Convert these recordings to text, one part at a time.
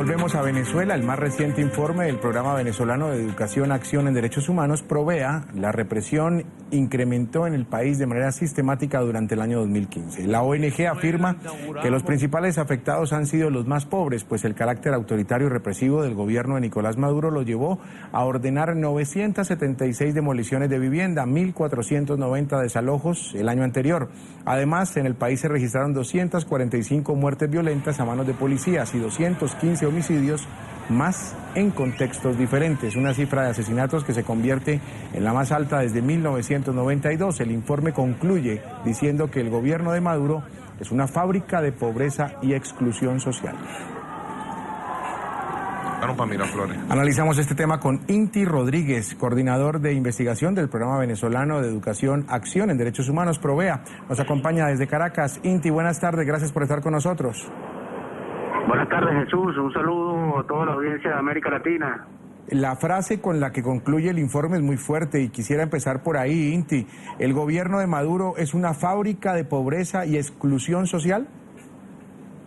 volvemos a Venezuela. El más reciente informe del Programa Venezolano de Educación, Acción en Derechos Humanos, PROVEA, la represión incrementó en el país de manera sistemática durante el año 2015. La ONG afirma que los principales afectados han sido los más pobres, pues el carácter autoritario y represivo del gobierno de Nicolás Maduro lo llevó a ordenar 976 demoliciones de vivienda, 1.490 desalojos el año anterior. Además, en el país se registraron 245 muertes violentas a manos de policías y 215 homicidios más en contextos diferentes, una cifra de asesinatos que se convierte en la más alta desde 1992. El informe concluye diciendo que el gobierno de Maduro es una fábrica de pobreza y exclusión social. Analizamos este tema con Inti Rodríguez, coordinador de investigación del Programa Venezolano de Educación, Acción en Derechos Humanos, PROVEA. Nos acompaña desde Caracas. Inti, buenas tardes, gracias por estar con nosotros. Buenas tardes, Jesús. Un saludo a toda la audiencia de América Latina. La frase con la que concluye el informe es muy fuerte y quisiera empezar por ahí, Inti. ¿El gobierno de Maduro es una fábrica de pobreza y exclusión social?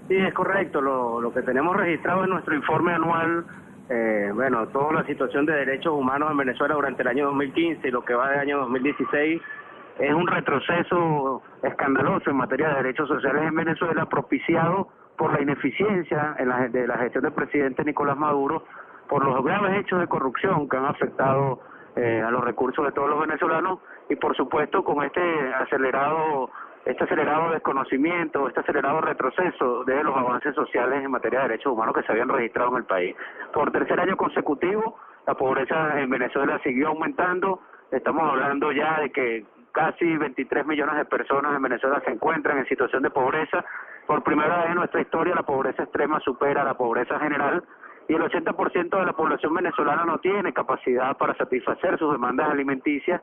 Sí, es correcto. Lo que tenemos registrado en nuestro informe anual, toda la situación de derechos humanos en Venezuela durante el año 2015 y lo que va del año 2016, es un retroceso escandaloso en materia de derechos sociales en Venezuela, propiciado por la ineficiencia de la gestión del presidente Nicolás Maduro, por los graves hechos de corrupción que han afectado a los recursos de todos los venezolanos y por supuesto con este acelerado desconocimiento, este acelerado retroceso de los avances sociales en materia de derechos humanos que se habían registrado en el país. Por tercer año consecutivo, la pobreza en Venezuela siguió aumentando. Estamos hablando ya de que casi 23 millones de personas en Venezuela se encuentran en situación de pobreza. Por primera vez en nuestra historia, la pobreza extrema supera a la pobreza general y el 80% de la población venezolana no tiene capacidad para satisfacer sus demandas alimenticias.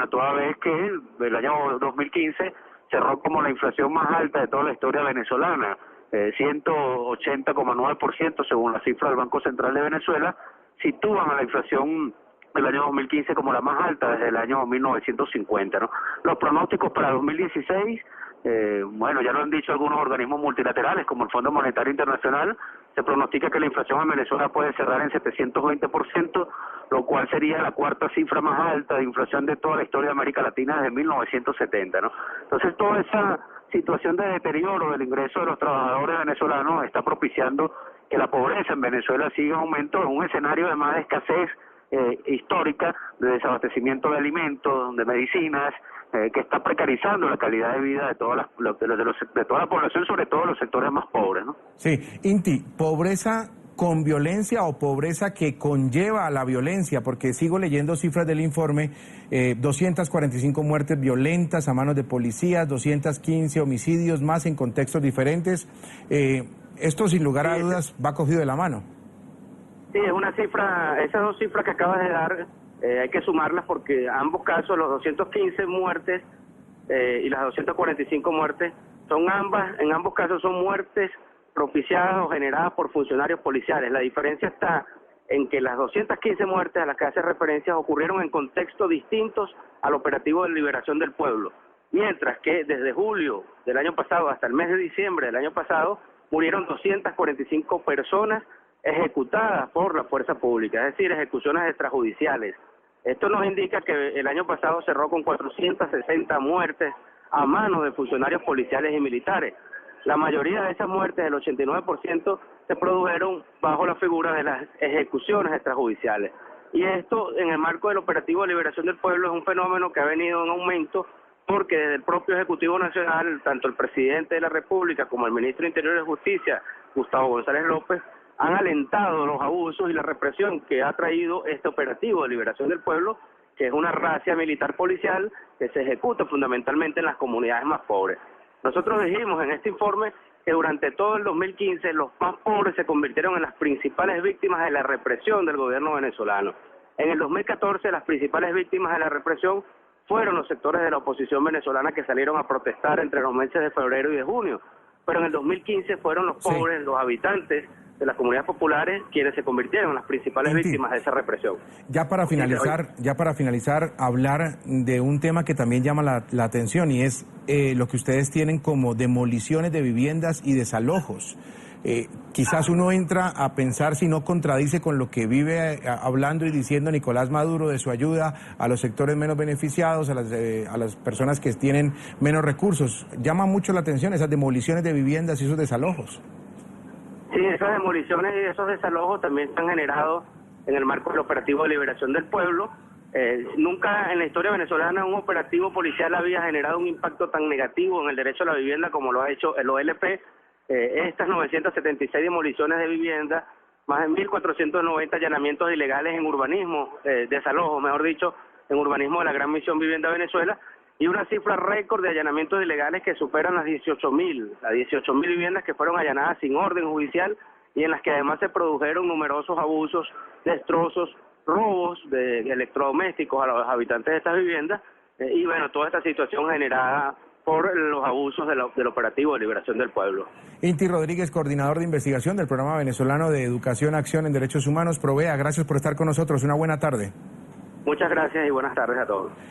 Toda vez que el año 2015 cerró como la inflación más alta de toda la historia venezolana, 180,9% según la cifra del Banco Central de Venezuela, sitúan a la inflación del año 2015 como la más alta desde el año 1950, ¿no? Los pronósticos para 2016, ya lo han dicho algunos organismos multilaterales como el Fondo Monetario Internacional, se pronostica que la inflación en Venezuela puede cerrar en 720%, lo cual sería la cuarta cifra más alta de inflación de toda la historia de América Latina desde 1970, ¿no? Entonces toda esa situación de deterioro del ingreso de los trabajadores venezolanos está propiciando que la pobreza en Venezuela siga en aumento en un escenario de más escasez histórica, de desabastecimiento de alimentos, de medicinas, que está precarizando la calidad de vida de toda la población, sobre todo los sectores más pobres, ¿no? Sí, Inti, ¿pobreza con violencia o pobreza que conlleva a la violencia? Porque sigo leyendo cifras del informe, 245 muertes violentas a manos de policías, 215 homicidios más en contextos diferentes. Esto sin lugar a dudas va cogido de la mano. Sí, es una cifra, esas dos cifras que acabas de dar, hay que sumarlas porque ambos casos, los 215 muertes y las 245 muertes, en ambos casos son muertes propiciadas o generadas por funcionarios policiales. La diferencia está en que las 215 muertes a las que hace referencia ocurrieron en contextos distintos al operativo de liberación del pueblo, mientras que desde julio del año pasado hasta el mes de diciembre del año pasado murieron 245 personas ejecutadas por la fuerza pública, es decir, ejecuciones extrajudiciales. Esto nos indica que el año pasado cerró con 460 muertes a manos de funcionarios policiales y militares. La mayoría de esas muertes, el 89%, se produjeron bajo la figura de las ejecuciones extrajudiciales. Y esto, en el marco del operativo de liberación del pueblo, es un fenómeno que ha venido en aumento porque desde el propio Ejecutivo Nacional, tanto el presidente de la República como el ministro de Interior y de Justicia, Gustavo González López, han alentado los abusos y la represión que ha traído este operativo de liberación del pueblo, que es una racia militar policial que se ejecuta fundamentalmente en las comunidades más pobres. Nosotros dijimos en este informe que durante todo el 2015 los más pobres se convirtieron en las principales víctimas de la represión del gobierno venezolano. En el 2014 las principales víctimas de la represión fueron los sectores de la oposición venezolana que salieron a protestar entre los meses de febrero y de junio. Pero en el 2015 fueron los pobres, los habitantes de las comunidades populares quienes se convirtieron en las principales víctimas de esa represión. Ya para finalizar, hablar de un tema que también llama la atención y es lo que ustedes tienen como demoliciones de viviendas y desalojos. quizás uno entra a pensar si no contradice con lo que vive hablando y diciendo Nicolás Maduro de su ayuda a los sectores menos beneficiados, a las personas que tienen menos recursos. Llama mucho la atención esas demoliciones de viviendas y esos desalojos. Sí, esas demoliciones y esos desalojos también están generados en el marco del operativo de liberación del pueblo. Nunca en la historia venezolana un operativo policial había generado un impacto tan negativo en el derecho a la vivienda como lo ha hecho el OLP. Estas 976 demoliciones de vivienda, más de 1.490 allanamientos ilegales en urbanismo, desalojos, mejor dicho, en urbanismo de la Gran Misión Vivienda Venezuela, y una cifra récord de allanamientos ilegales que superan las 18.000 viviendas que fueron allanadas sin orden judicial y en las que además se produjeron numerosos abusos, destrozos, robos de electrodomésticos a los habitantes de estas viviendas, y bueno, toda esta situación generada por los abusos del operativo de liberación del pueblo. Inti Rodríguez, coordinador de investigación del Programa Venezolano de Educación, Acción en Derechos Humanos, Provea, gracias por estar con nosotros. Una buena tarde. Muchas gracias y buenas tardes a todos.